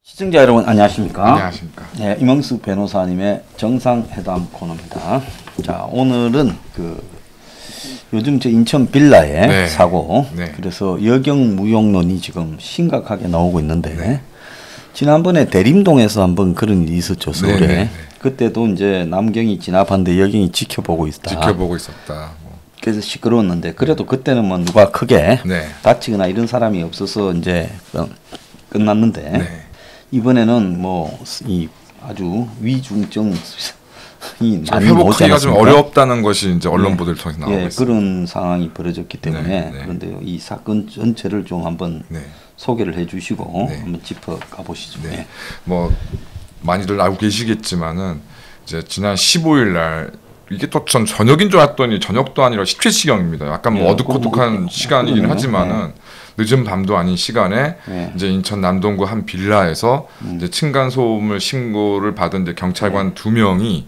시청자 여러분 안녕하십니까? 안녕하십니까? 네, 임영수 변호사님의 정상회담 코너입니다. 자, 오늘은 요즘 저 인천 빌라의 네. 사고, 네. 그래서 여경 무용론이 지금 심각하게 나오고 있는데 네. 지난번에 대림동에서 한번 그런 일이 있었죠, 서울에. 네, 네, 네. 그때도 이제 남경이 진압하는데 여경이 지켜보고 있다. 지켜보고 있었다. 그래서 시끄러웠는데 그래도 그때는 뭐 누가 크게 네. 다치거나 이런 사람이 없어서 이제 끝났는데. 네. 이번에는 뭐 이 아주 위중증이 많이 회복하기가 좀 어렵다는 것이 이제 언론 네. 보도를 통해서 나오고 있습니다. 그런 상황이 벌어졌기 때문에 네, 네. 그런데 이 사건 전체를 좀 한번 네. 소개를 해주시고 네. 한번 짚어가 보시죠. 네. 네. 뭐 많이들 알고 계시겠지만은 이제 지난 15일 날 이게 또 전 저녁인 줄 알았더니 저녁도 아니라 17시경입니다. 약간 뭐 네, 어둑어둑한 시간이긴 그러네요. 하지만은 늦은 밤도 아닌 시간에 네. 이제 인천 남동구 한 빌라에서 이제 층간 소음을 신고를 받은 이제 경찰관 2명이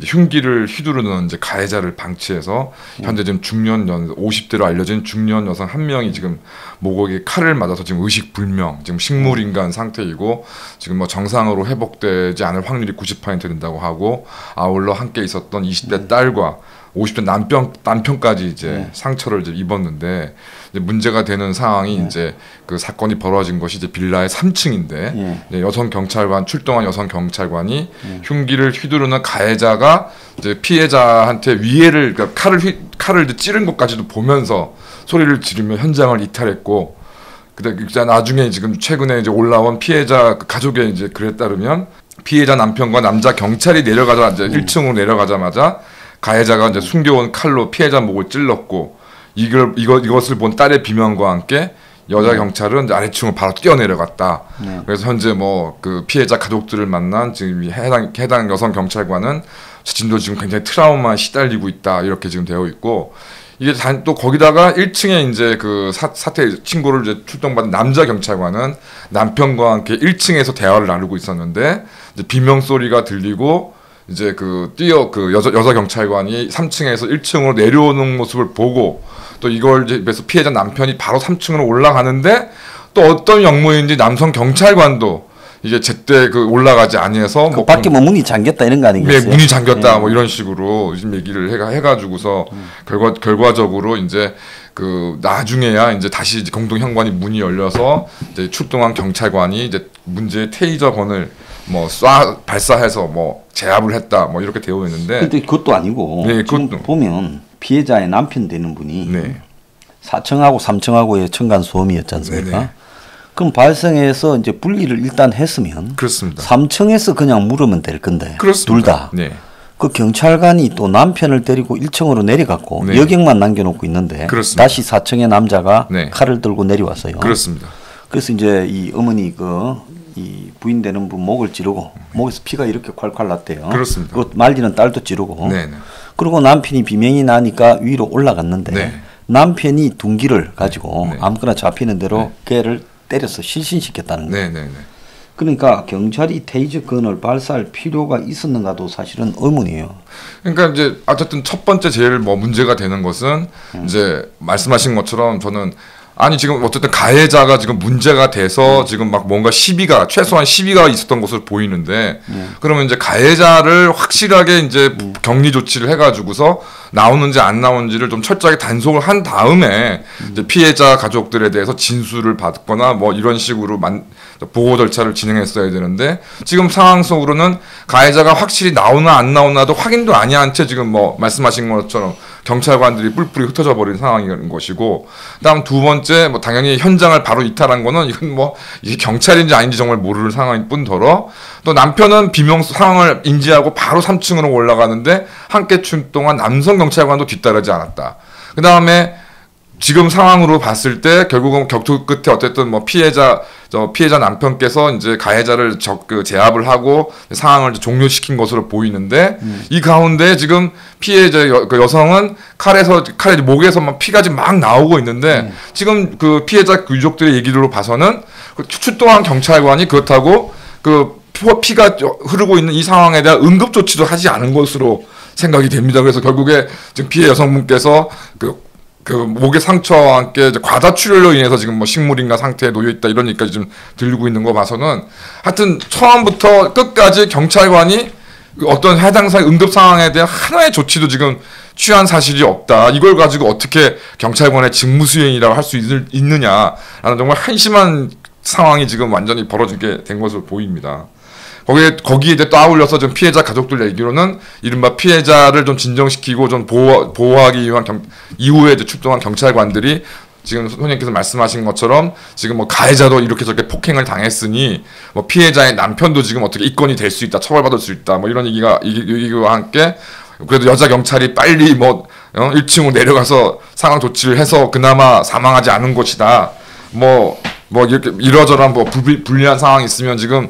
흉기를 휘두르는 이제 가해자를 방치해서 현재 지금 중년 50대로 알려진 중년 여성 1명이 지금 목에 칼을 맞아서 지금 의식 불명, 지금 식물인간 상태이고 지금 뭐 정상으로 회복되지 않을 확률이 90% 된다고 하고 아울러 함께 있었던 20대 딸과 50대 남편까지 이제 상처를 이제 입었는데 이제 문제가 되는 상황이 이제 그 사건이 벌어진 것이 이제 빌라의 3층인데 이제 여성 경찰관 출동한 여성 경찰관이 흉기를 휘두르는 가해자가 이제 피해자한테 위해를 그러니까 칼을 이제 찌른 것까지도 보면서 소리를 지르며 현장을 이탈했고 그다음 나중에 지금 최근에 이제 올라온 피해자 가족의 이제 글에 따르면 피해자 남편과 남자 경찰이 내려가자 이제 1층으로 내려가자마자 가해자가 이제 숨겨온 칼로 피해자 목을 찔렀고 이것을 본 딸의 비명과 함께 여자 경찰은 이제 아래층으로 바로 뛰어내려갔다. 그래서 현재 뭐 그 피해자 가족들을 만난 지금 해당 여성 경찰관은 자신도 지금 굉장히 트라우마에 시달리고 있다 이렇게 지금 되어 있고 이게 또 거기다가 1층에 이제 그 사태 신고를 이제 출동받은 남자 경찰관은 남편과 함께 1층에서 대화를 나누고 있었는데 이제 비명 소리가 들리고 이제 여자 경찰관이 3층에서 1층으로 내려오는 모습을 보고 또 이걸 이제 그래서 피해자 남편이 바로 3층으로 올라가는데 또 어떤 역무인지 남성 경찰관도 이게 제때 올라가지 아니해서 그 밖에 뭐 문이 잠겼다 이런 거 아니겠어요? 네, 문이 잠겼다 뭐 이런 식으로 지금 얘기를 해가지고서 결과적으로 이제 나중에야 이제 다시 이제 공동 현관이 문이 열려서 이제 출동한 경찰관이 이제 문제의 테이저건을 뭐 발사해서 뭐 제압을 했다 뭐 이렇게 되어 있는데 근데 그것도 아니고 네, 지금 그것도. 보면 피해자의 남편 되는 분이 네. 4층하고 3층하고의 층간 소음이었지 않습니까? 네네. 그럼 발생해서 이제 분리를 일단 했으면 그렇습니다. 3층에서 그냥 물으면 될 건데 그렇습니다. 둘 다. 네. 그 경찰관이 또 남편을 데리고 1층으로 내려갔고 네. 여경만 남겨놓고 있는데 그렇습니다. 다시 4층의 남자가 네. 칼을 들고 내려왔어요. 그렇습니다. 그래서 이제 이 어머니 이 부인 되는 분 목을 찌르고 목에서 피가 이렇게 콸콸 났대요. 그렇습니다. 그 말리는 딸도 찌르고. 네네. 그리고 남편이 비명이 나니까 위로 올라갔는데 네. 남편이 둔기를 가지고 네. 아무거나 잡히는 대로 걔를 때려서 실신시켰다는 거예요. 네네네. 그러니까 경찰이 테이저건을 발사할 필요가 있었는가도 사실은 의문이에요. 그러니까 이제 어쨌든 첫 번째 제일 뭐 문제가 되는 것은 이제 말씀하신 것처럼 저는 아니 지금 어쨌든 가해자가 지금 문제가 돼서 지금 막 뭔가 최소한 시비가 있었던 것으로 보이는데 그러면 이제 가해자를 확실하게 이제 격리 조치를 해가지고서 나오는지 안 나오는지를 좀 철저하게 단속을 한 다음에 이제 피해자 가족들에 대해서 진술을 받거나 뭐 이런 식으로 보호 절차를 진행했어야 되는데 지금 상황 속으로는 가해자가 확실히 나오나 안 나오나도 확인도 아니한 채 지금 뭐 말씀하신 것처럼 경찰관들이 뿔뿔이 흩어져 버린 상황인 것이고 그다음 두 번째 뭐 당연히 현장을 바로 이탈한 거는 이건 뭐 이게 경찰인지 아닌지 정말 모르는 상황일 뿐더러 또 남편은 비명 상황을 인지하고 바로 3층으로 올라가는데 함께 출동한 남성 경찰관도 뒤따르지 않았다. 그다음에 지금 상황으로 봤을 때 결국은 격투 끝에 어쨌든 뭐 피해자 남편께서 이제 가해자를 제압을 하고 상황을 종료시킨 것으로 보이는데 이 가운데 지금 피해자 여성은 칼에 목에서 피가 지금 막 나오고 있는데 지금 그 피해자 유족들의 얘기로 봐서는 출동한 경찰관이 그렇다고 피가 흐르고 있는 이 상황에 대한 응급 조치도 하지 않은 것으로 생각이 됩니다. 그래서 결국에 지금 피해 여성분께서 그 목의 상처와 함께 이제 과다출혈로 인해서 지금 뭐 식물인가 상태에 놓여 있다 이런 얘기까지 좀 들리고 있는 거 봐서는 하여튼 처음부터 끝까지 경찰관이 어떤 해당 사의 응급 상황에 대한 하나의 조치도 지금 취한 사실이 없다. 이걸 가지고 어떻게 경찰관의 직무 수행이라고 할 수 있느냐라는 정말 한심한 상황이 지금 완전히 벌어지게 된 것으로 보입니다. 거기에 이제 또 아울러서 좀 피해자 가족들 얘기로는 이른바 피해자를 좀 진정시키고 좀 보호하기 위한 이후에 이제 출동한 경찰관들이 지금 손님께서 말씀하신 것처럼 지금 뭐 가해자도 이렇게 저렇게 폭행을 당했으니 뭐 피해자의 남편도 지금 어떻게 입건이 될 수 있다, 처벌받을 수 있다, 뭐 이런 얘기와 함께 그래도 여자 경찰이 빨리 뭐 1층으로 내려가서 상황 조치를 해서 그나마 사망하지 않은 것이다. 뭐 이렇게 이러저러한 뭐 불리한 상황이 있으면 지금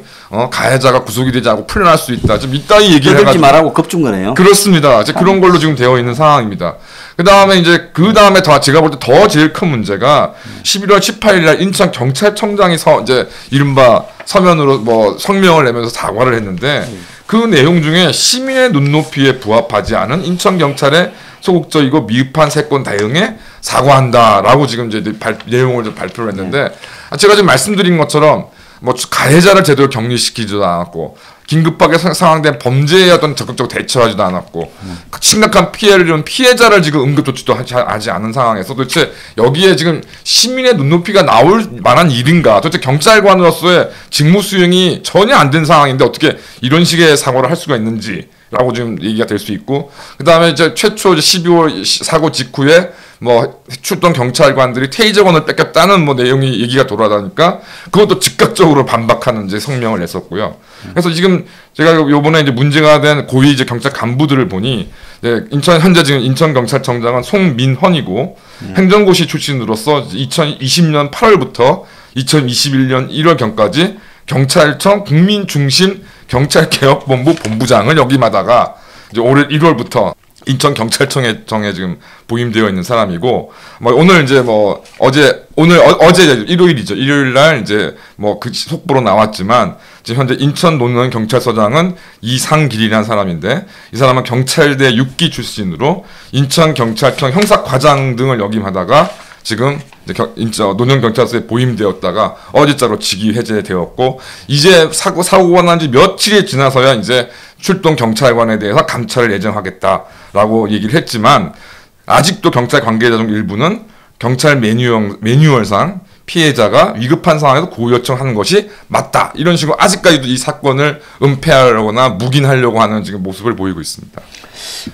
가해자가 구속이 되지 않고 풀려날 수 있다. 좀 이따위 얘기를 해가지고 말하고 겁준 거네요. 그렇습니다. 이제 그런 걸로 지금 되어 있는 상황입니다. 그 다음에 더 제가 볼 때 더 제일 큰 문제가 11월 18일 날 인천 경찰청장이 이제 이른바 서면으로 뭐 성명을 내면서 사과를 했는데 그 내용 중에 시민의 눈높이에 부합하지 않은 인천 경찰의 소극적이고 미흡한 사건 대응에 사과한다라고 지금 이제 내용을 발표를 했는데 제가 지금 말씀드린 것처럼 뭐 가해자를 제대로 격리시키지도 않았고 긴급하게 상황된 범죄에 어떤 적극적으로 대처하지도 않았고 심각한 피해를 준 피해자를 지금 응급조치도 하지 않은 상황에서 도대체 여기에 지금 시민의 눈높이가 나올 만한 일인가, 도대체 경찰관으로서의 직무 수행이 전혀 안 된 상황인데 어떻게 이런 식의 사고를 할 수가 있는지라고 지금 얘기가 될 수 있고, 그 다음에 이제 최초 12월 사고 직후에 뭐 출동 경찰관들이 테이저건을 뺏겼다는 뭐 내용이 얘기가 돌아다니까 그것도 즉각적으로 반박하는 이제 성명을 냈었고요. 그래서 지금 제가 요번에 이제 문제가 된 고위 이제 경찰 간부들을 보니 현재 지금 인천 경찰청장은 송민헌이고 행정고시 출신으로서 2020년 8월부터 2021년 1월경까지 경찰청 국민중심 경찰개혁본부 본부장을 역임하다가 이제 올해 1월부터 인천 경찰청에 지금 보임되어 있는 사람이고, 뭐 오늘 이제 뭐 어제 일요일이죠. 일요일 날 이제 뭐 그 속보로 나왔지만 지금 현재 인천 노년 경찰서장은 이상길이라는 사람인데, 이 사람은 경찰대 6기 출신으로 인천 경찰청 형사과장 등을 역임하다가 지금 노년 경찰서에 보임되었다가 어제자로 직위 해제되었고, 이제 사고가 난 지 며칠이 지나서야 이제 출동 경찰관에 대해서 감찰을 예정하겠다라고 얘기를 했지만, 아직도 경찰 관계자 중 일부는 경찰 매뉴얼상 피해자가 위급한 상황에서 구호 요청하는 것이 맞다, 이런 식으로 아직까지도 이 사건을 은폐하려거나 묵인하려고 하는 지금 모습을 보이고 있습니다.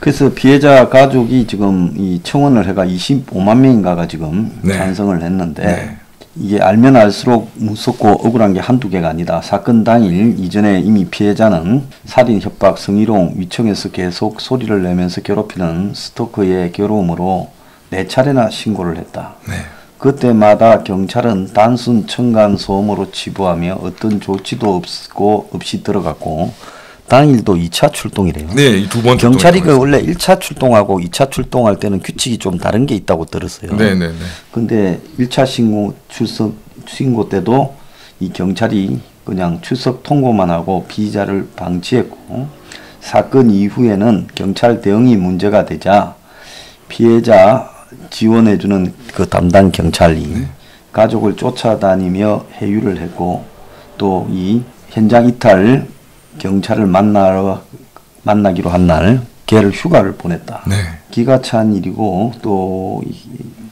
그래서 피해자 가족이 지금 이 청원을 해가 25만 명인가가 지금 찬성을 했는데, 이게 알면 알수록 무섭고 억울한 게 한두 개가 아니다. 사건 당일 이전에 이미 피해자는 살인, 협박, 성희롱, 위청에서 계속 소리를 내면서 괴롭히는 스토커의 괴로움으로 4차례나 신고를 했다. 그때마다 경찰은 단순 층간소음으로 치부하며 어떤 조치도 없이 들어갔고, 당일도 2차 출동이래요. 네, 두 번 경찰이 원래 1차 출동하고 2차 출동할 때는 규칙이 좀 다른 게 있다고 들었어요. 네네네. 근데 1차 신고 때도 이 경찰이 그냥 출석 통보만 하고 피의자를 방치했고, 사건 이후에는 경찰 대응이 문제가 되자 피해자 지원해주는 그 담당 경찰이 가족을 쫓아다니며 해유를 했고, 또 이 현장 이탈 경찰을 만나기로 한 날 걔를 휴가를 보냈다. 기가 찬 일이고, 또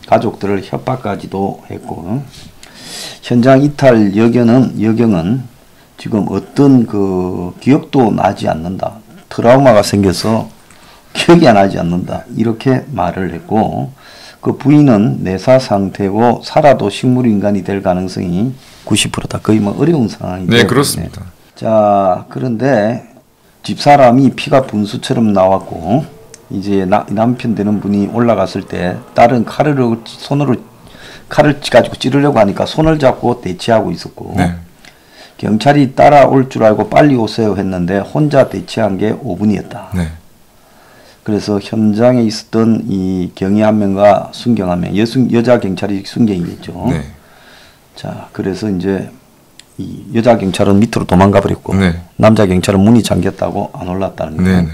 가족들을 협박까지도 했고, 현장 이탈 여경은 지금 어떤 그 기억도 나지 않는다. 트라우마가 생겨서 기억이 안 나지 않는다. 이렇게 말을 했고, 그 부인은 내사 상태고 살아도 식물인간이 될 가능성이 90%다. 거의 뭐 어려운 상황이죠. 네, 그렇습니다. 자, 그런데 집사람이 피가 분수처럼 나왔고, 이제 남편 되는 분이 올라갔을 때 딸은 손으로 칼을 가지고 찌르려고 하니까 손을 잡고 대치하고 있었고, 경찰이 따라올 줄 알고 빨리 오세요 했는데 혼자 대치한 게 5분이었다. 그래서 현장에 있었던 이 경위 한 명과 순경 한 명, 여자 경찰이 순경이겠죠. 자, 그래서 이제 이 여자 경찰은 밑으로 도망가 버렸고, 남자 경찰은 문이 잠겼다고 안 올랐다는 거예요.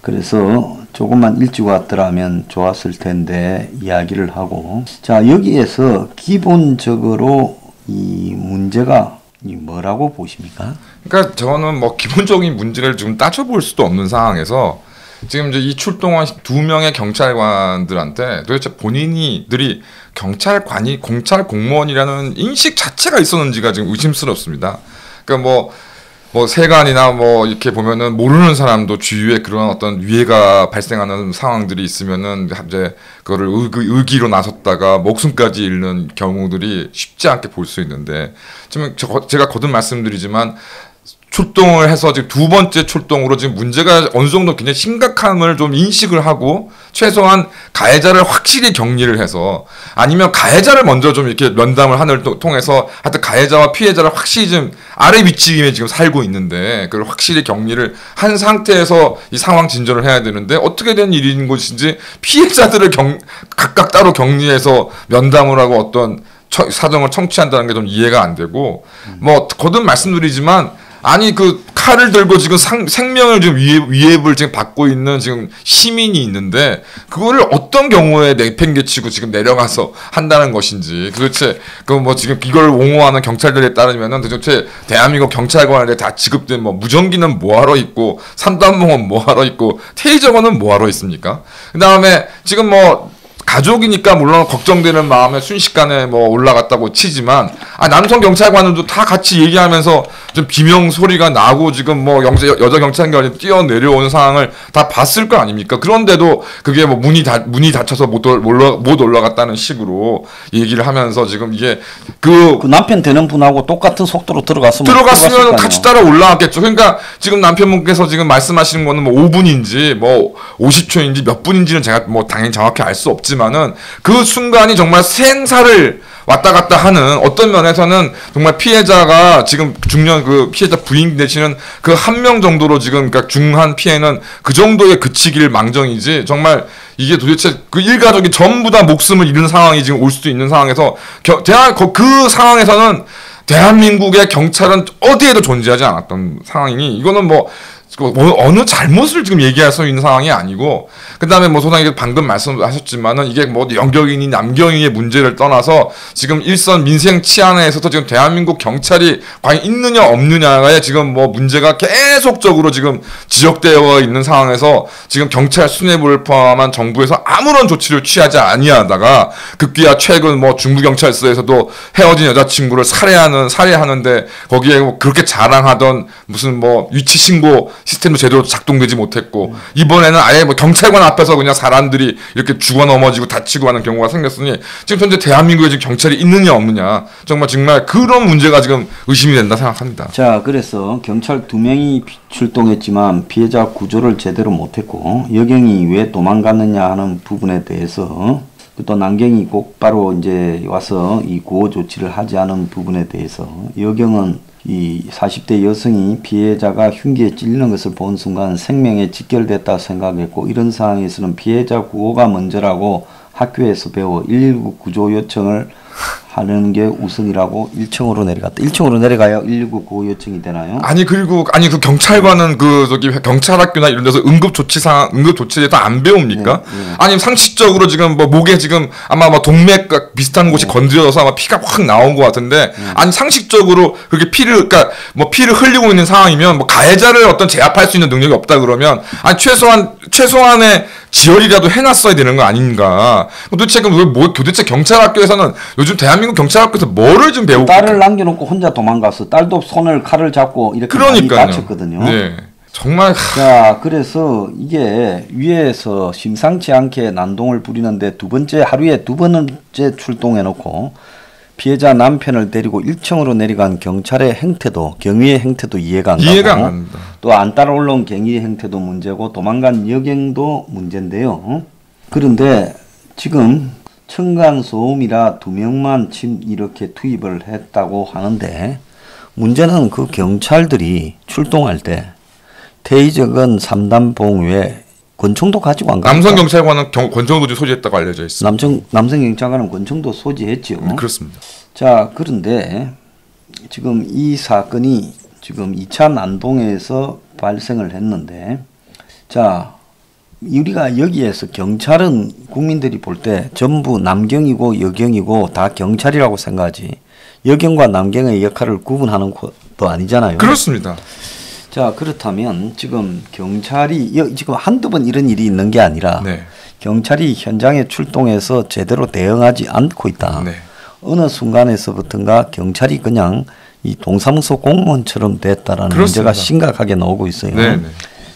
그래서 조금만 일찍 왔더라면 좋았을 텐데 이야기를 하고, 자, 여기에서 기본적으로 이 문제가 뭐라고 보십니까? 그러니까 저는 뭐 기본적인 문제를 좀 따져볼 수도 없는 상황에서 지금 이제 이 출동한 두 명의 경찰관들한테 도대체 본인이들이 경찰관이 공찰 공무원이라는 인식 자체가 있었는지가 지금 의심스럽습니다. 그러니까 뭐 세간이나 뭐 이렇게 보면은 모르는 사람도 주위에 그런 어떤 위해가 발생하는 상황들이 있으면은 이제 그거를 의기로 나섰다가 목숨까지 잃는 경우들이 쉽지 않게 볼 수 있는데 지금 제가 거듭 말씀드리지만 출동을 해서 지금 두 번째 출동으로 지금 문제가 어느 정도 굉장히 심각함을 좀 인식을 하고 최소한 가해자를 확실히 격리를 해서 아니면 가해자를 먼저 좀 이렇게 면담을 하는 통해서 하여튼 가해자와 피해자를 확실히 좀 아래 위치에 지금 살고 있는데 그걸 확실히 격리를 한 상태에서 이 상황 진전을 해야 되는데 어떻게 된 일인 것인지 피해자들을 각각 따로 격리해서 면담을 하고 어떤 사정을 청취한다는 게 좀 이해가 안 되고 뭐 거듭 말씀드리지만 아니 그 칼을 들고 지금 생명을 지금 위협을 지금 받고 있는 지금 시민이 있는데 그거를 어떤 경우에 내팽개치고 지금 내려가서 한다는 것인지 도대체 그 뭐 지금 이걸 옹호하는 경찰들에 따르면은 도대체 대한민국 경찰관에 다 지급된 뭐 무전기는 뭐하러 있고 산단봉은 뭐하러 있고 테이저건은 뭐하러 있습니까? 그다음에 지금 뭐 가족이니까 물론 걱정되는 마음에 순식간에 뭐 올라갔다고 치지만 남성 경찰관들도 다 같이 얘기하면서 좀 비명 소리가 나고 지금 뭐 여자 경찰관이 뛰어 내려오는 상황을 다 봤을 거 아닙니까? 그런데도 그게 뭐 문이 닫혀서 못 올라갔다는 식으로 얘기를 하면서 지금 이게 그 남편 되는 분하고 똑같은 속도로 들어갔으면 같이 따라 올라왔겠죠. 그러니까 지금 남편분께서 지금 말씀하시는 거는 뭐 5분인지 뭐 50초인지 몇 분인지는 제가 뭐 당연히 정확히 알 수 없지만은 그 순간이 정말 생사를 왔다 갔다 하는 어떤 면에서는 정말 피해자가 지금 중년 그 피해자 부인 되시는 그 한 명 정도로 지금 그러니까 중한 피해는 그 정도에 그치길 망정이지 정말 이게 도대체 그 일가족이 전부 다 목숨을 잃는 상황이 지금 올 수도 있는 상황에서 그 상황에서는 대한민국의 경찰은 어디에도 존재하지 않았던 상황이니 이거는 뭐 어느 잘못을 지금 얘기할 수 있는 상황이 아니고 그다음에 뭐 소장님 방금 말씀하셨지만은 이게 뭐 영경이니 남경이의 문제를 떠나서 지금 일선 민생 치안에서도 지금 대한민국 경찰이 과연 있느냐 없느냐에 지금 뭐 문제가 계속적으로 지금 지적되어 있는 상황에서 지금 경찰 수뇌부를 포함한 정부에서 아무런 조치를 취하지 아니하다가 급기야 최근 뭐 중부경찰서에서도 헤어진 여자친구를 살해하는데 거기에 뭐 그렇게 자랑하던 무슨 뭐 위치 신고 시스템도 제대로 작동되지 못했고 이번에는 아예 뭐 경찰관 앞에서 그냥 사람들이 이렇게 죽어 넘어지고 다치고 하는 경우가 생겼으니 지금 현재 대한민국에 지금 경찰이 있느냐 없느냐 정말 그런 문제가 지금 의심이 된다 생각합니다. 자, 그래서 경찰 2명이 출동했지만 피해자 구조를 제대로 못했고 여경이 왜 도망갔느냐 하는 부분에 대해서 또 남경이 곧바로 이제 와서 이 구호 조치를 하지 않은 부분에 대해서 여경은 이 40대 여성이 피해자가 흉기에 찔리는 것을 본 순간 생명에 직결됐다 생각했고 이런 상황에서는 피해자 구호가 먼저라고 학교에서 배워 119 구조 요청을 하는 게 우선이라고 1층으로 내려갔다. 1층으로 내려가야 119 구호 요청이 되나요? 그 경찰관은 그 저기 경찰학교나 이런 데서 응급 조치에 대해서 안 배웁니까? 아니 상식적으로 지금 뭐 목에 지금 아마 뭐 동맥과 비슷한 곳이 건드려서 아마 피가 확 나온 것 같은데 아니 상식적으로 그렇게 피를 흘리고 있는 상황이면 뭐 가해자를 어떤 제압할 수 있는 능력이 없다 그러면 아니 최소한의 지혈이라도 해놨어야 되는 거 아닌가? 도대체 도대체 경찰학교에서는 요즘 대한민국 경찰학교에서 뭐를 좀 배우고 딸을 남겨놓고 혼자 도망갔어. 딸도 손을 칼을 잡고 이렇게 많이 다쳤거든요. 네. 정말 자, 그래서 이게 위에서 심상치 않게 난동을 부리는데 하루에 두 번째 출동해놓고 피해자 남편을 데리고 1층으로 내려간 경찰의 행태도 경위의 행태도 이해가 안 갑니다. 또 안 따라 올라온 경위의 행태도 문제고 도망간 여경도 문제인데요. 그런데 지금 층간소음이라 2명만 지금 이렇게 투입을 했다고 하는데 문제는 그 경찰들이 출동할 때 테이저건 3단봉 외에 권총도 가지고 안 갑니까? 남성 경찰관은 권총도 소지했다고 알려져 있습니다. 남성 경찰관은 권총도 소지했죠. 그렇습니다. 자, 그런데 지금 이 사건이 지금 2차 난동에서 발생을 했는데 자, 우리가 여기에서 경찰은 국민들이 볼 때 전부 남경이고 여경이고 다 경찰이라고 생각하지 여경과 남경의 역할을 구분하는 것도 아니잖아요. 그렇습니다. 자, 그렇다면 지금 경찰이 지금 한두 번 이런 일이 있는 게 아니라 네. 경찰이 현장에 출동해서 제대로 대응하지 않고 있다. 네. 어느 순간에서부터인가 경찰이 그냥 이 동사무소 공무원처럼 됐다라는 그렇습니다. 문제가 심각하게 나오고 있어요. 네, 네.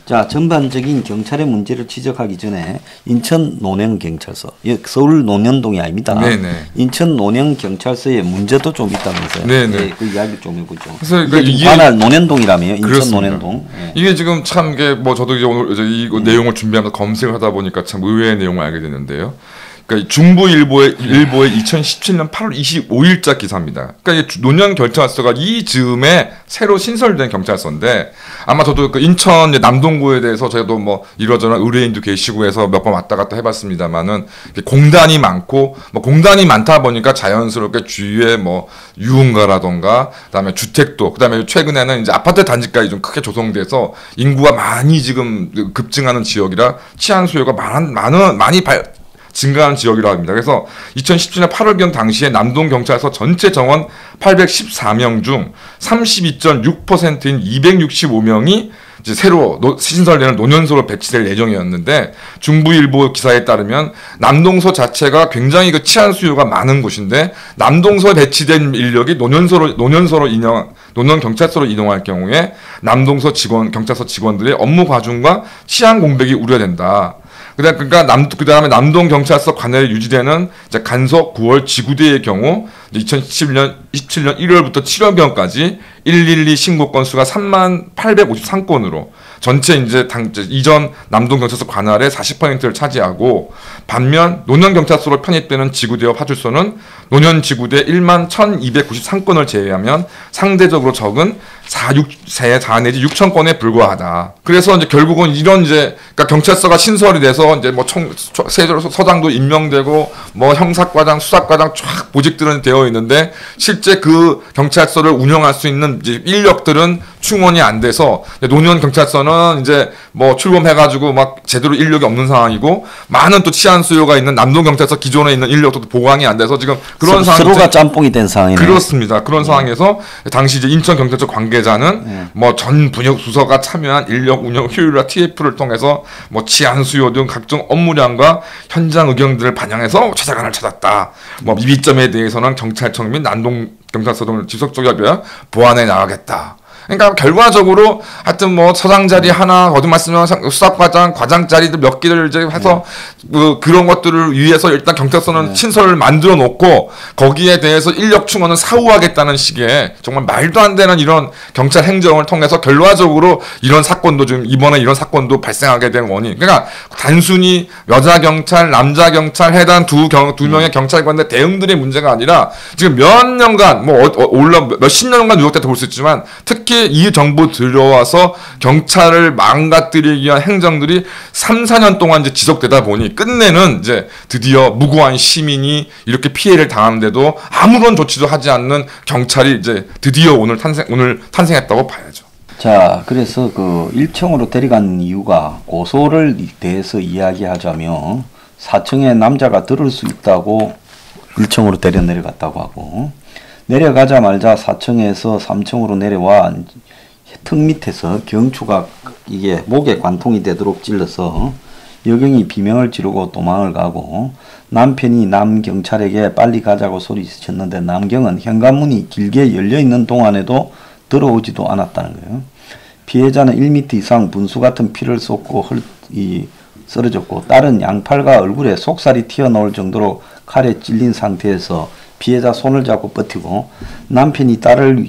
자, 전반적인 경찰의 문제를 지적하기 전에 인천 논현경찰서, 서울 논현동이 아닙니다. 네네. 인천 논현경찰서의 문제도 좀 있다면서요. 네네. 네, 그 이야기 좀 해보죠. 그래서 이게 관할 논현동이라며요. 인천 그렇습니다. 논현동. 네. 이게 지금 참 이게 뭐 저도 이제 오늘 이제 이 내용을 준비하면서 검색을 하다 보니까 참 의외의 내용을 알게 됐는데요. 그러니까 중부일보의 2017년 8월 25일자 기사입니다. 그러니까 이게 논현경찰서가 이 즈음에 새로 신설된 경찰서인데 아마 저도 그 인천 남동구에 대해서 저도 뭐 이러저런 의뢰인도 계시고 해서 몇 번 왔다 갔다 해봤습니다만은 공단이 많고 뭐 공단이 많다 보니까 자연스럽게 주위에 뭐 유흥가라던가 그다음에 주택도 그다음에 최근에는 이제 아파트 단지까지 좀 크게 조성돼서 인구가 많이 지금 급증하는 지역이라 치안 수요가 많이 증가하는 지역이라고 합니다. 그래서 2017년 8월경 당시에 남동경찰서 전체 정원 814명 중 32.6%인 265명이 이제 새로 신설되는 논현소로 배치될 예정이었는데 중부일보 기사에 따르면 남동서 자체가 굉장히 그 치안 수요가 많은 곳인데 남동서에 배치된 인력이 논현경찰서로 이동할 경우에 남동서 경찰서 직원들의 업무 과중과 치안 공백이 우려된다. 그다음에 남동 경찰서 관할에 유지되는 이제 간석 9월 지구대의 경우 2017년 1월부터 7월경까지 112 신고 건수가 3853건으로 전체 이제 이전 남동 경찰서 관할의 40%를 차지하고 반면 논현 경찰서로 편입되는 지구대와 파출소는 논현 지구대 1만 1,293건을 제외하면 상대적으로 적은 4 내지 6천 건에 불과하다. 그래서 이제 결국은 이런 이제 그러니까 경찰서가 신설이 돼서 이제 뭐 서장도 임명되고 뭐 형사과장, 수사과장 쫙 보직들은 되어 있는데 실제 그 경찰서를 운영할 수 있는 이제 인력들은 충원이 안 돼서 논현 경찰서는 이제 뭐 출범해가지고 막 제대로 인력이 없는 상황이고 많은 또 치안 수요가 있는 남동 경찰서 기존에 있는 인력도 보강이 안 돼서 지금 그런 상황 서로가 짬뽕이 된 상황이네요. 그렇습니다. 그런 상황에서 당시 이제 인천 경찰서 관계자는 뭐 전 분역 부서가 참여한 인력 운영 효율화 TF를 통해서 뭐 치안 수요 등 각종 업무량과 현장 의견들을 반영해서 최저간을 찾았다. 뭐 미비점에 대해서는 경찰청 및 남동 경찰서 등을 지속적으로 보완해 나가겠다. 그러니까 결과적으로 하여튼 뭐 서장 자리 하나 거듭 말씀하면 수사과장, 과장 자리들 몇 개를 이제 해서 그런 것들을 위해서 일단 경찰서는 신설을 만들어 놓고 거기에 대해서 인력 충원은 사후하겠다는 식의 정말 말도 안 되는 이런 경찰 행정을 통해서 결과적으로 이런 사건도 지금 이번에 이런 사건도 발생하게 된 원인. 그러니까 단순히 여자 경찰, 남자 경찰 해당 두 명의 경찰관의 대응들의 문제가 아니라 지금 몇 년간 몇십 년간 누적됐다 볼 수 있지만 특히 이 정부 들어와서 경찰을 망가뜨리기 위한 행정들이 3, 4년 동안 이제 지속되다 보니 끝내는 이제 드디어 무고한 시민이 이렇게 피해를 당하는데도 아무런 조치도 하지 않는 경찰이 이제 드디어 오늘 탄생했다고 봐야죠. 자, 그래서 그 1청으로 데려간 이유가 고소를 대해서 이야기하자면 4층에 남자가 들을 수 있다고 1청으로 내려갔다고 하고 내려가자마자 4층에서 3층으로 내려와 턱 밑에서 경추가 이게 목에 관통이 되도록 찔러서 여경이 비명을 지르고 도망을 가고 남편이 남경찰에게 빨리 가자고 소리쳤는데 남경은 현관문이 길게 열려있는 동안에도 들어오지도 않았다는 거예요. 피해자는 1m 이상 분수 같은 피를 쏟고 쓰러졌고 딸은 양팔과 얼굴에 속살이 튀어나올 정도로 칼에 찔린 상태에서 피해자 손을 잡고 버티고 남편이 딸을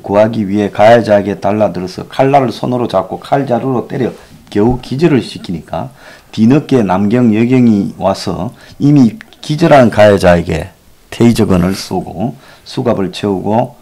구하기 위해 가해자에게 달라들어서 칼날을 손으로 잡고 칼자루로 때려 겨우 기절을 시키니까 뒤늦게 남경 여경이 와서 이미 기절한 가해자에게 테이저건을 쏘고 수갑을 채우고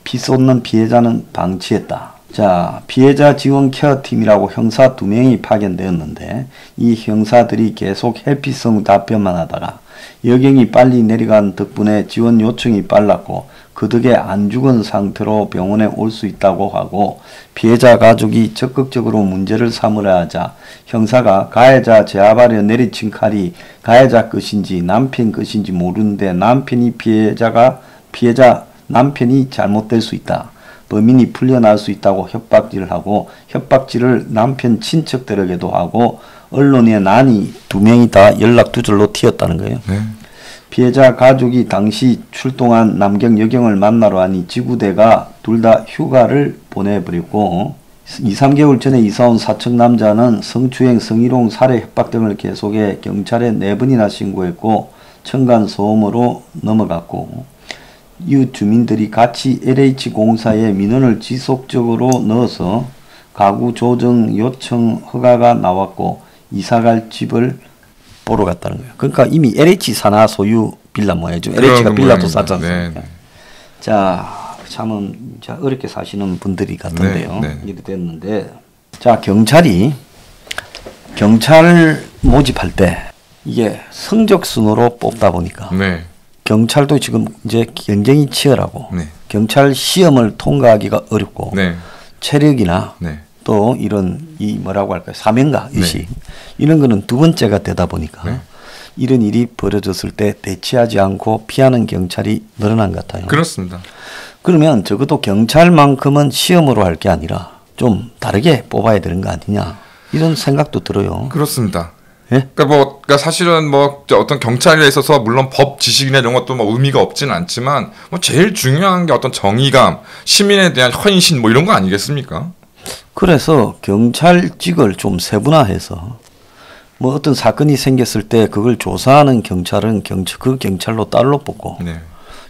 피 쏟는 피해자는 방치했다. 자, 피해자 지원 케어 팀이라고 형사 2명이 파견되었는데 이 형사들이 계속 회피성 답변만 하다가 여경이 빨리 내려간 덕분에 지원 요청이 빨랐고 그 덕에 안 죽은 상태로 병원에 올 수 있다고 하고 피해자 가족이 적극적으로 문제를 삼으려 하자 형사가 가해자 제압하려 내리친 칼이 가해자 것인지 남편 것인지 모르는데 피해자 남편이 잘못될 수 있다. 범인이 풀려날 수 있다고 협박질을 하고 협박질을 남편 친척들에게도 하고 언론에 난이 2명이 다 연락 두절로 튀었다는 거예요. 네. 피해자 가족이 당시 출동한 남경 여경을 만나러 하니 지구대가 둘 다 휴가를 보내버렸고 2, 3개월 전에 이사온 사척 남자는 성추행, 성희롱, 살해, 협박 등을 계속해 경찰에 4번이나 신고했고 층간소음으로 넘어갔고 이웃 주민들이 같이 LH공사에 민원을 지속적으로 넣어서 가구 조정 요청 허가가 나왔고 이사갈 집을 보러 갔다는 거예요. 그러니까 이미 LH 산하 소유 빌라 모양이죠. LH가 빌라도 쌌지 않습니까? 네. 자, 참은 어렵게 사시는 분들이 같은데요. 네. 이렇게 됐는데, 자 경찰 모집할 때 이게 성적 순으로 뽑다 보니까 네. 경찰도 지금 이제 경쟁이 치열하고 네. 경찰 시험을 통과하기가 어렵고 네. 체력이나 네. 또 이런 이 뭐라고 할까요? 사명감, 의식 네. 이런 거는 두 번째가 되다 보니까 네. 이런 일이 벌어졌을 때 대치하지 않고 피하는 경찰이 늘어난 것 같아요. 그렇습니다. 그러면 적어도 경찰만큼은 시험으로 할 게 아니라 좀 다르게 뽑아야 되는 거 아니냐 이런 생각도 들어요. 그렇습니다. 예? 그러니까 사실은 뭐 어떤 경찰에 있어서 물론 법 지식이나 이런 것도 뭐 의미가 없지는 않지만 뭐 제일 중요한 게 어떤 정의감, 시민에 대한 헌신 뭐 이런 거 아니겠습니까? 그래서 경찰직을 좀 세분화해서 뭐 어떤 사건이 생겼을 때 그걸 조사하는 경찰은 그 경찰로 따로 뽑고 네.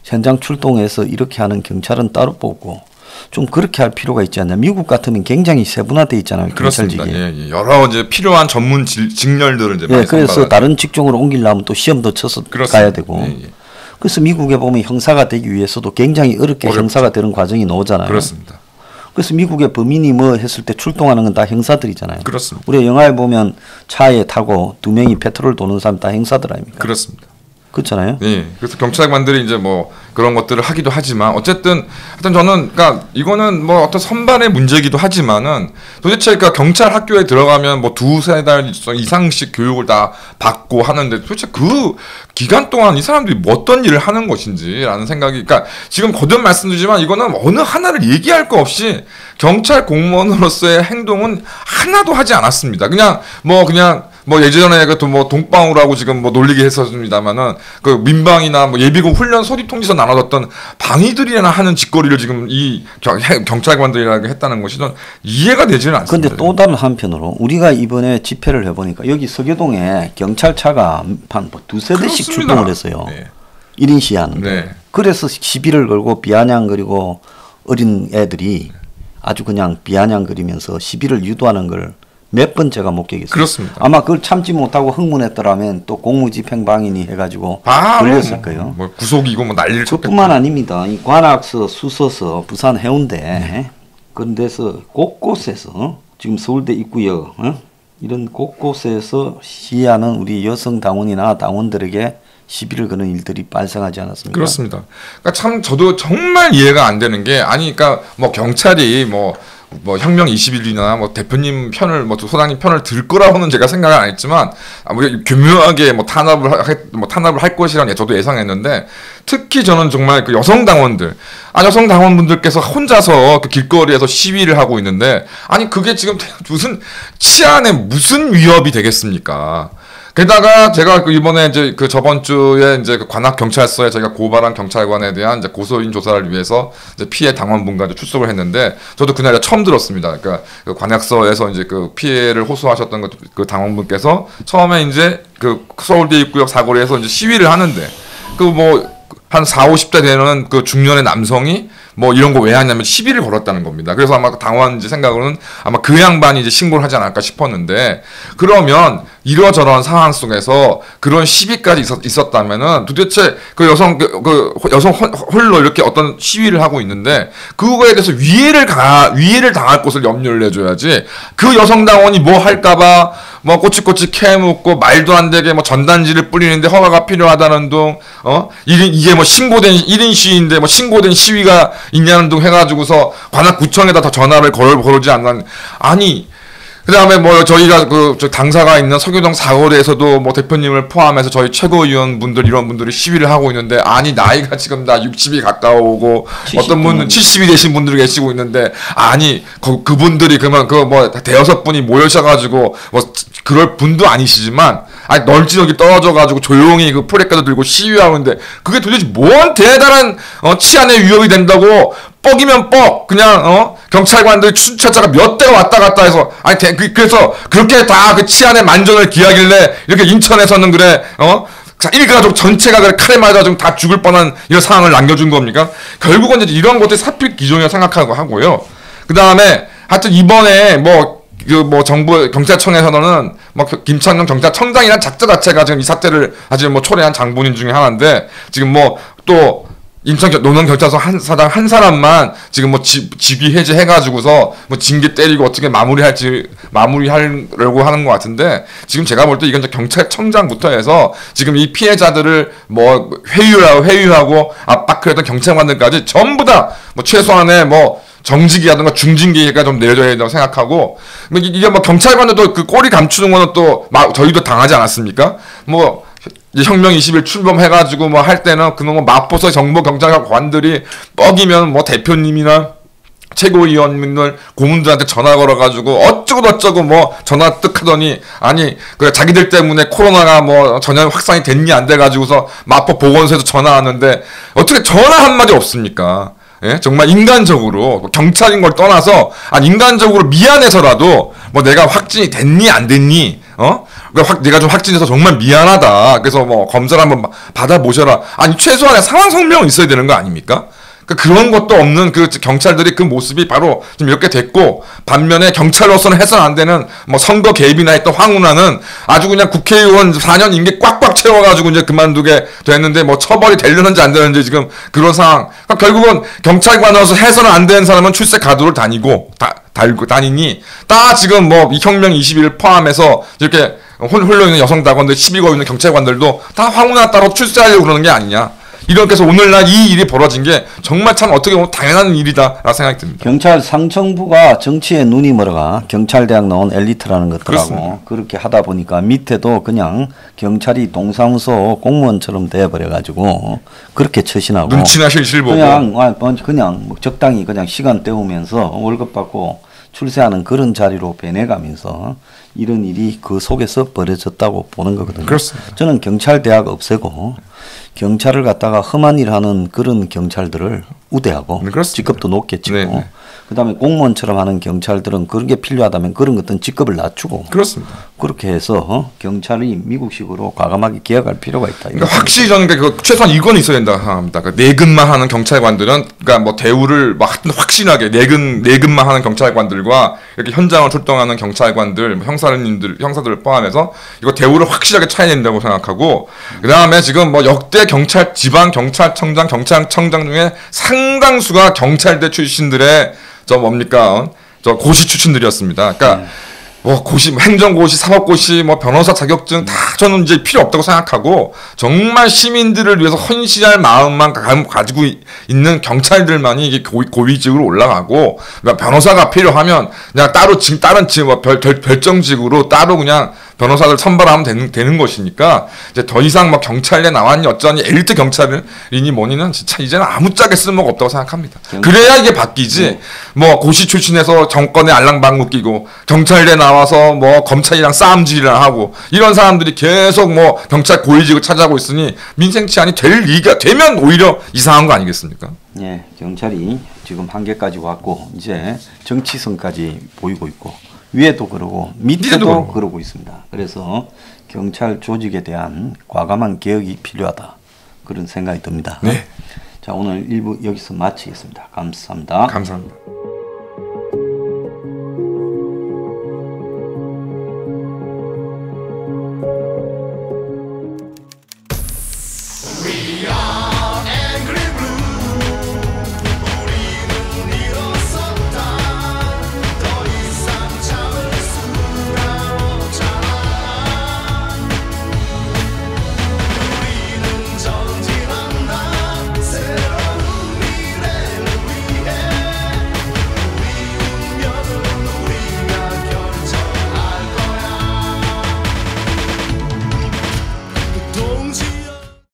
현장 출동해서 이렇게 하는 경찰은 따로 뽑고 좀 그렇게 할 필요가 있지 않냐. 미국 같으면 굉장히 세분화돼 있잖아요. 그렇습니다. 경찰직이. 예. 여러 이제 필요한 전문 직렬들을 이제 많이 그래서 선발하죠. 다른 직종으로 옮기려면 또 시험도 쳐서 그렇습니다. 가야 되고. 예. 그래서 미국에 보면 형사가 되기 위해서도 굉장히 어렵게 어렵죠. 형사가 되는 과정이 나오잖아요. 그렇습니다. 그래서 미국의 범인이 뭐 했을 때 출동하는 건 다 형사들이잖아요. 그렇습니다. 우리 영화에 보면 차에 타고 2명이 페트롤 도는 사람 다 형사들 아닙니까? 그렇습니다. 그렇잖아요. 예. 그래서 경찰관들이 이제 뭐 그런 것들을 하기도 하지만 어쨌든 하여튼 저는 그러니까 이거는 뭐 어떤 선반의 문제이기도 하지만은 도대체 그러니까 경찰 학교에 들어가면 뭐 2-3달 이상씩 교육을 다 받고 하는데 도대체 그 기간 동안 이 사람들이 뭐 어떤 일을 하는 것인지라는 생각이 그러니까 지금 거듭 말씀드리지만 이거는 어느 하나를 얘기할 거 없이 경찰 공무원으로서의 행동은 하나도 하지 않았습니다. 그냥 뭐 예전에 그 뭐 동방우라고 지금 뭐 놀리게 했었습니다만은 그 민방이나 뭐 예비군 훈련 소집 통지서 나눠줬던 방위들이나 하는 짓거리를 지금 이 경찰관들이라고 했다는 것이 좀 이해가 되지는 않습니다. 그런데 또 다른 한편으로 우리가 이번에 집회를 해보니까 여기 서교동에 경찰차가 한 뭐 2-3대씩 그렇습니다. 출동을 했어요. 네. 1인 시위하는데. 네. 그래서 시비를 걸고 비아냥거리고 어린 애들이 아주 그냥 비아냥거리면서 시비를 유도하는 걸 몇 번째가 목격했어요. 그렇습니다. 아마 그걸 참지 못하고 흥분했더라면 또 공무집행방해니 해가지고 바로 걸렸을 거예요. 뭐 구속이고 뭐 난리를 쳤겠죠. 그뿐만 아닙니다. 이 관악서, 수서서, 부산 해운대 그런 데서 곳곳에서 지금 서울대 입구역 이런 곳곳에서 시위하는 우리 여성 당원이나 당원들에게 시비를 거는 일들이 발생하지 않았습니까? 그렇습니다. 그러니까 참 저도 정말 이해가 안 되는 게 아니 그러니까 뭐 경찰이 뭐 혁명 20일이나 뭐 대표님 편을 뭐 소장님 편을 들 거라고는 제가 생각을 안 했지만 아무리 교묘하게 뭐 탄압을 할 것이라는 저도 예상했는데 특히 저는 정말 그 여성 당원들 여성 당원분들께서 혼자서 그 길거리에서 시위를 하고 있는데 아니 그게 지금 무슨 치안에 무슨 위협이 되겠습니까? 게다가 제가 이번에 이제 그 저번 주에 이제 그 관악 경찰서에 저희가 고발한 경찰관에 대한 이제 고소인 조사를 위해서 이제 피해 당원분과 이제 출석을 했는데 저도 그날 처음 들었습니다. 그러니까 그 관악서에서 이제 그 피해를 호소하셨던 그 당원분께서 처음에 이제 그 서울대 입구역 사거리에서 이제 시위를 하는데 그 뭐 한 40-50대 되는 그 중년의 남성이 뭐 이런 거 왜 하냐면 시비를 걸었다는 겁니다. 그래서 아마 당원지 생각으로는 아마 그 양반이 이제 신고를 하지 않을까 싶었는데 그러면 이러저러한 상황 속에서 그런 시비까지 있었다면은 도대체 그 여성 홀로 이렇게 어떤 시위를 하고 있는데 그거에 대해서 위해를 당할 것을 염려를 해줘야지 그 여성 당원이 뭐 할까봐 뭐 꼬치꼬치 캐묻고 말도 안 되게 뭐 전단지를 뿌리는데 허가가 필요하다는 둥, 이게 뭐 신고된 1인 시위인데 뭐 신고된 시위가 있냐는 둥 해가지고서 관악구청에다 다 전화를 걸지 않는, 아니, 그 다음에 뭐 저희가 저 당사가 있는 서교동 4거리에서도 뭐 대표님을 포함해서 저희 최고위원분들 이런 분들이 시위를 하고 있는데, 아니 나이가 지금 다 60이 가까워오고 어떤 분은 70이 되신 분들이 계시고 있는데, 아니 그분들이 그러면 그 뭐 대여섯 분이 모여셔가지고 뭐 그럴 분도 아니시지만, 아니 널찍이 떨어져가지고 조용히 그 프레카드 들고 시위하는데 그게 도대체 뭔 대단한 치안의 위협이 된다고, 뻑이면 뻑 그냥 경찰관들 순찰차가 몇 대가 왔다 갔다 해서, 아니 그래서 그렇게 다 그 치안의 만전을 기하길래 이렇게 인천에서는 그래 일가족 전체가 그래 칼에 맞아 좀 다 죽을 뻔한 이런 상황을 남겨준 겁니까? 결국은 이제 이런 것들이 사필 기종이라 생각하고 하고요. 그 다음에 하여튼 이번에 뭐 정부 경찰청에서는 뭐 김창룡 경찰청장이란 작자 자체가 지금 이 사태를 아주 뭐 초래한 장본인 중에 하나인데, 지금 뭐 또 인천 노원경찰서 한 사장 한 사람만 지금 뭐 직위 해제해가지고서 뭐 징계 때리고 어떻게 마무리하려고 하는 것 같은데, 지금 제가 볼 때 이건 경찰청장부터 해서 지금 이 피해자들을 뭐 회유하고 압박했던 경찰관들까지 전부 다 뭐 최소한의 뭐 정직이라든가 중징계가 좀 내려져야 된다고 생각하고, 이게 뭐 경찰관들도 그 꼬리 감추는 거는 또 저희도 당하지 않았습니까? 뭐 혁명 20일 출범해가지고 뭐 할 때는 그놈의 마포서 정보 경찰관들이 뻑이면 뭐 대표님이나 최고위원들 고문들한테 전화 걸어가지고 어쩌고 뭐 전화 뜩 하더니, 아니 그 자기들 때문에 코로나가 뭐 전염 확산이 됐니 안 돼가지고서 마포 보건소에서 전화하는데 어떻게 전화 한마디 없습니까? 예? 정말 인간적으로 경찰인 걸 떠나서 인간적으로 미안해서라도 뭐 내가 확진이 됐니 안 됐니 내가 좀 확진해서 정말 미안하다, 그래서 뭐 검사를 한번 받아보셔라, 아니 최소한의 상황 설명은 있어야 되는 거 아닙니까? 그런 것도 없는 그 경찰들이 그 모습이 바로 좀 이렇게 됐고, 반면에 경찰로서는 해서는 안 되는 뭐 선거 개입이나 했던 황운하는 아주 그냥 국회의원 4년 임기 꽉꽉 채워가지고 이제 그만두게 됐는데 뭐 처벌이 되려는지 안 되는지 지금 그런 상황. 그러니까 결국은 경찰관으로서 해서는 안 되는 사람은 출세 가도를 달고 다니니 다 지금 뭐 이 혁명 20일 포함해서 이렇게 홀로 있는 여성 당원들 12거 있는 경찰관들도 다 황운하 따로 출세하려고 그러는 게 아니냐. 이렇게 해서 오늘날 이 일이 벌어진 게 정말 참 어떻게 보면 당연한 일이다라고 생각이 듭니다. 경찰 상층부가 정치에 눈이 멀어가 경찰대학 나온 엘리트라는 것들하고 그렇습니다. 그렇게 하다 보니까 밑에도 그냥 경찰이 동사무소 공무원처럼 돼버려가지고 그렇게 처신하고 눈치나 실실 보고 그냥 뭐 적당히 그냥 시간 때우면서 월급 받고 출세하는 그런 자리로 변해가면서 이런 일이 그 속에서 벌어졌다고 보는 거거든요. 그렇습니다. 저는 경찰대학 없애고 경찰을 갖다가 험한 일 하는 그런 경찰들을 우대하고 직급도 높게 치고 그다음에 공무원처럼 하는 경찰들은 그런 게 필요하다면 그런 것들은 직급을 낮추고 그렇습니다. 그렇게 해서 경찰이 미국식으로 과감하게 개혁할 필요가 있다. 그러니까 확실히 저는 최소한 이건 있어야 된다 합니다. 그러니까 내근만 하는 경찰관들은 그러니까 뭐 대우를 막 확실하게 내근만 하는 경찰관들과 이렇게 현장을 출동하는 경찰관들, 뭐 형사들을 포함해서 이거 대우를 확실하게 차야 된다고 생각하고, 그다음에 지금 뭐 역대 지방 경찰청장 중에 상당수가 경찰대 출신들의 저 고시 출신들이었습니다. 그러니까 뭐 행정고시, 사법고시, 뭐 변호사 자격증 다 저는 이제 필요 없다고 생각하고, 정말 시민들을 위해서 헌신할 마음만 가지고 있는 경찰들만이 이게 고위직으로 올라가고, 그러니까 변호사가 필요하면 그냥 다른 뭐 별정직으로 따로 그냥 변호사들 선발하면 되는 것이니까, 이제 더 이상 뭐 경찰에 나왔니 어쩌니 엘리트 경찰이니 뭐니는 진짜 이제는 아무짝에 쓸모가 없다고 생각합니다. 그래야 이게 바뀌지. 뭐 고시 출신에서 정권에 알랑방구 끼고 경찰대 나와서 뭐 검찰이랑 싸움질이나 하고 이런 사람들이 계속 뭐 경찰 고위직을 차지하고 있으니 민생 치안이 될 리가 되면 오히려 이상한 거 아니겠습니까? 예, 경찰이 지금 한계까지 왔고 이제 정치성까지 보이고 있고 위에도 그러고 밑에도 그러고 있습니다. 그래서 경찰 조직에 대한 과감한 개혁이 필요하다, 그런 생각이 듭니다. 네. 자, 오늘 1부 여기서 마치겠습니다. 감사합니다. 감사합니다.